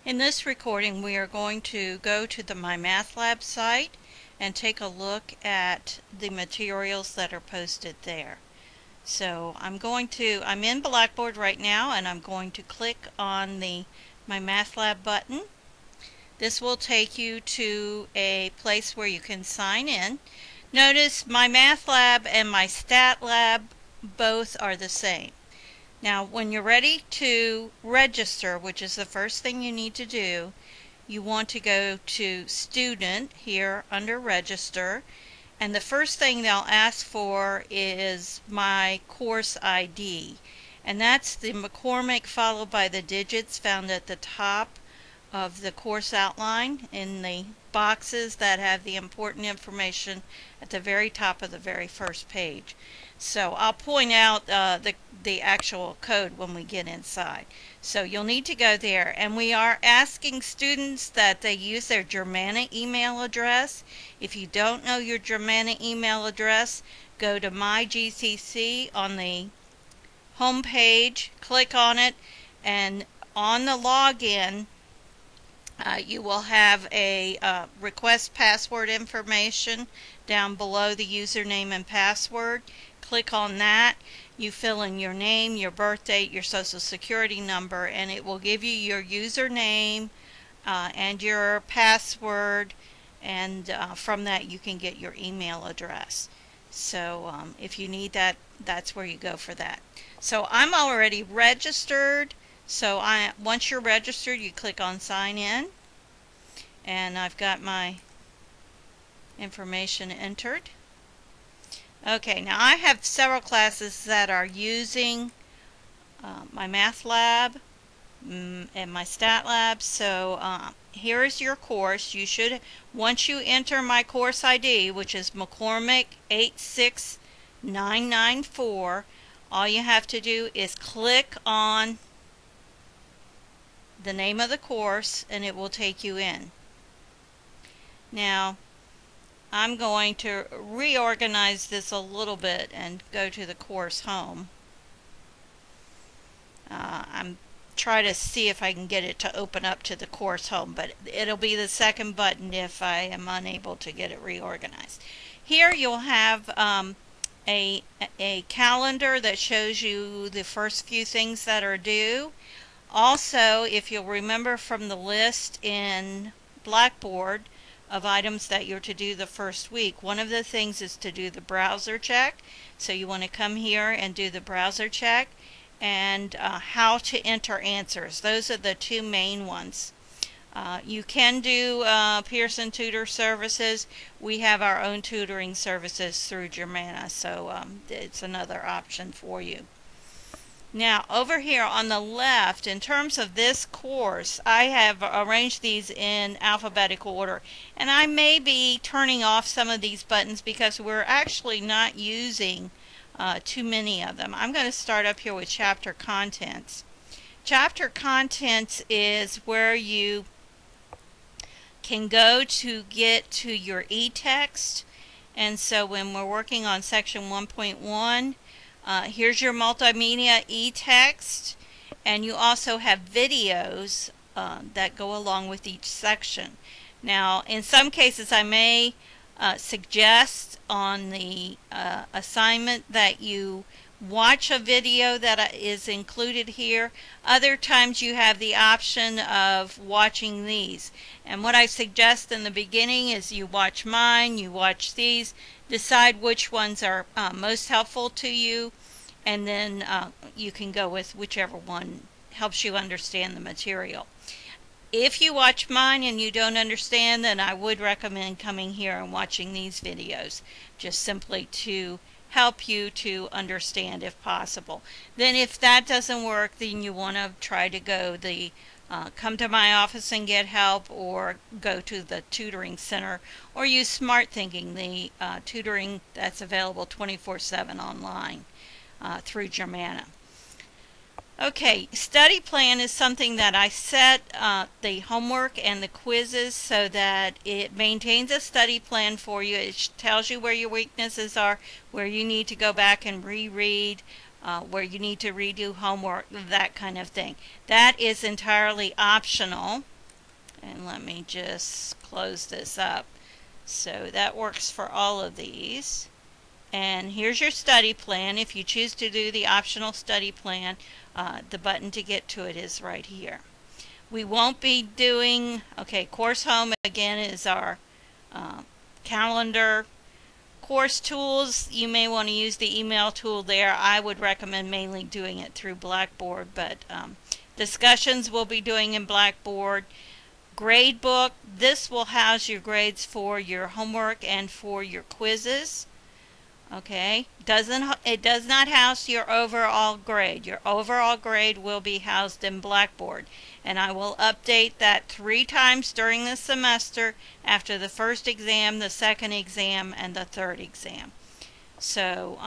In this recording, we are going to go to the MyMathLab site and take a look at the materials that are posted there. So I'm in Blackboard right now, and I'm going to click on the MyMathLab button. This will take you to a place where you can sign in. Notice MyMathLab and MyStatLab both are the same. Now, when you're ready to register, which is the first thing you need to do, you want to go to Student here under Register, and the first thing they'll ask for is my course ID, and that's the McCormick followed by the digits found at the top of the course outline in the boxes that have the important information at the very top of the very first page. So I'll point out the actual code when we get inside. So you'll need to go there, and we are asking students that they use their Germana email address. If you don't know your Germana email address, go to MyGCC on the home page, click on it, and on the login you will have a request password information down below the username and password. Click on that. You fill in your name, your birth date, your social security number, and it will give you your username and your password, and from that you can get your email address. So if you need that, that's where you go for that. So I'm already registered. So once you're registered, you click on sign in, and I've got my information entered. Okay, now I have several classes that are using MyMathLab and MyStatLab. So here is your course. You should, once you enter my course ID, which is McCormick 86994, all you have to do is click on the name of the course and it will take you in. Now I'm going to reorganize this a little bit and go to the course home. I'm trying to see if I can get it to open up to the course home, but it'll be the second button if I am unable to get it reorganized. Here you'll have a calendar that shows you the first few things that are due. Also, if you'll remember from the list in Blackboard of items that you're to do the first week, one of the things is to do the browser check. So you want to come here and do the browser check, and how to enter answers. Those are the two main ones. You can do Pearson Tutor Services. We have our own tutoring services through Germana, so it's another option for you. Now over here on the left, in terms of this course, I have arranged these in alphabetical order, and I may be turning off some of these buttons because we're actually not using too many of them. I'm going to start up here with chapter contents. Chapter contents is where you can go to get to your e-text, and so when we're working on section 1.1, here's your multimedia e-text, and you also have videos that go along with each section. Now, in some cases, I may suggest on the assignment that you watch a video that is included here. Other times you have the option of watching these. And what I suggest in the beginning is you watch mine, you watch these, decide which ones are most helpful to you, and then you can go with whichever one helps you understand the material. If you watch mine and you don't understand, then I would recommend coming here and watching these videos, just simply to help you to understand if possible. Then if that doesn't work, then you want to try to go come to my office and get help, or go to the tutoring center, or use Smart Thinking, the tutoring that's available 24/7 online through Germana. Okay, study plan is something that I set the homework and the quizzes so that it maintains a study plan for you. It tells you where your weaknesses are, where you need to go back and reread, where you need to redo homework, that kind of thing. That is entirely optional. And let me just close this up. So that works for all of these. And here's your study plan. If you choose to do the optional study plan, the button to get to it is right here. We won't be doing, okay, course home again is our calendar. Course tools, you may want to use the email tool there. I would recommend mainly doing it through Blackboard, but discussions we'll be doing in Blackboard. Grade book, this will house your grades for your homework and for your quizzes. Okay, it does not house your overall grade. Your overall grade will be housed in Blackboard, and I will update that 3 times during the semester, after the first exam, the second exam, and the third exam. So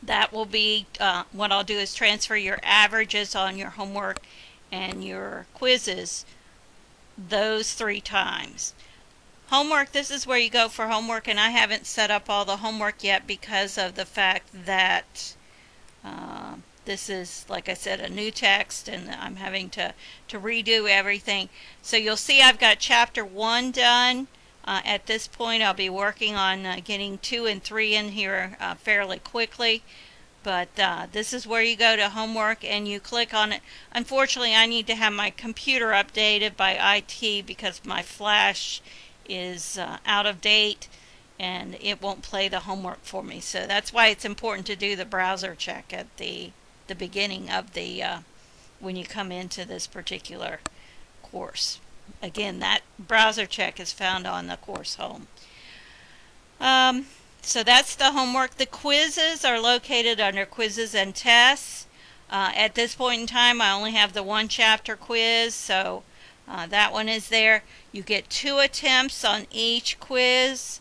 that will be what I'll do is transfer your averages on your homework and your quizzes those 3 times. Homework, this is where you go for homework, and I haven't set up all the homework yet because of the fact that this is, like I said, a new text, and I'm having to redo everything. So you'll see I've got chapter 1 done. At this point I'll be working on getting 2 and 3 in here fairly quickly. But this is where you go to homework and you click on it. Unfortunately, I need to have my computer updated by IT because my flash is out of date and it won't play the homework for me. So that's why it's important to do the browser check at the beginning of the when you come into this particular course. Again, that browser check is found on the course home. So that's the homework. The quizzes are located under quizzes and tests. At this point in time I only have the 1 chapter quiz, so that one is there. You get 2 attempts on each quiz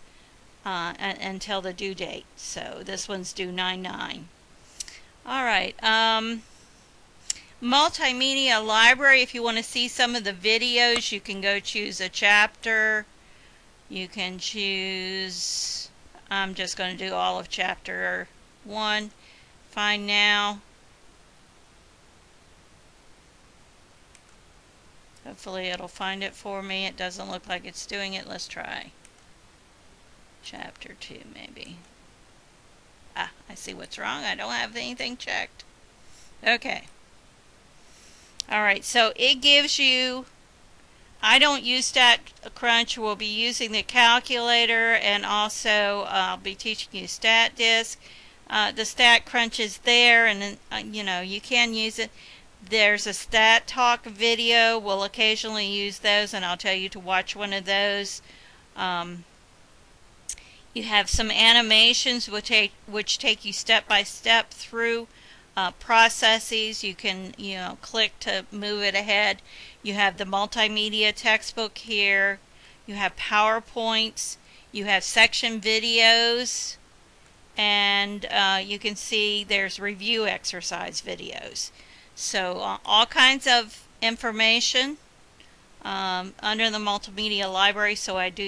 until the due date. So this one's due 9/9. Alright, multimedia library, if you want to see some of the videos, you can go choose a chapter. You can choose, I'm just going to do all of chapter 1. Find now. Hopefully it'll find it for me. It doesn't look like it's doing it. Let's try chapter 2 maybe. I see what's wrong. I don't have anything checked. Okay. Alright, so it gives you, I don't use StatCrunch. We'll be using the calculator, and also I'll be teaching you StatDisk. The StatCrunch is there, and then, you know, you can use it. There's a Stat Talk video. We'll occasionally use those, and I'll tell you to watch one of those. You have some animations which take you step by step through processes. You can, you know, click to move it ahead. You have the multimedia textbook here. You have PowerPoints. You have section videos, and you can see there's review exercise videos. So all kinds of information under the multimedia library, so I do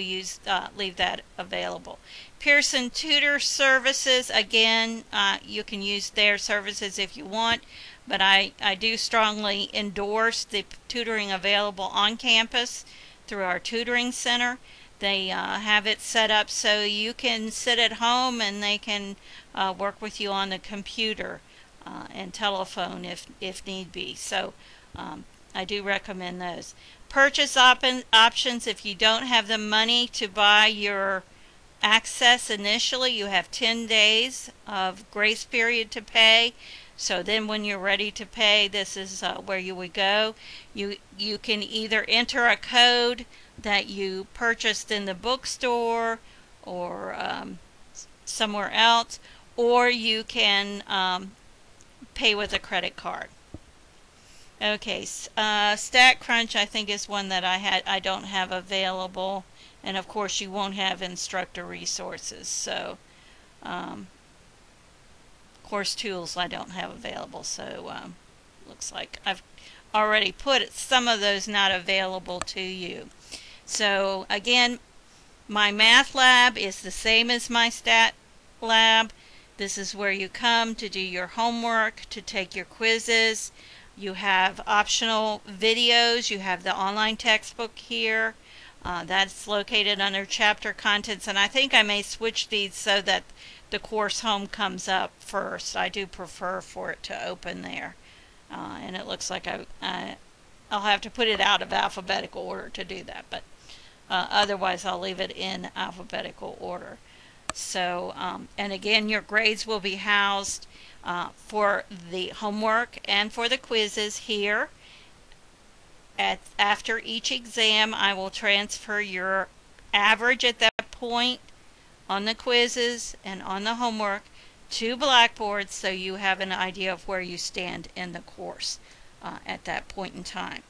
leave that available. Pearson Tutor Services, again, you can use their services if you want, but I do strongly endorse the tutoring available on campus through our tutoring center. They have it set up so you can sit at home and they can work with you on the computer and telephone if need be. So I do recommend those. Purchase options, if you don't have the money to buy your access initially, you have 10 days of grace period to pay. So then when you're ready to pay, this is where you would go. You can either enter a code that you purchased in the bookstore or somewhere else, or you can pay with a credit card. Okay, StatCrunch I think is one that I don't have available, and of course you won't have instructor resources. So course tools I don't have available, so looks like I've already put some of those not available to you. So again, my math lab is the same as my stat lab. This is where you come to do your homework, to take your quizzes. You have optional videos. You have the online textbook here. That's located under chapter contents, and I think I may switch these so that the course home comes up first. I do prefer for it to open there, and it looks like I'll have to put it out of alphabetical order to do that, but otherwise I'll leave it in alphabetical order. So, and again, your grades will be housed for the homework and for the quizzes here. After each exam, I will transfer your average at that point on the quizzes and on the homework to Blackboard, so you have an idea of where you stand in the course at that point in time.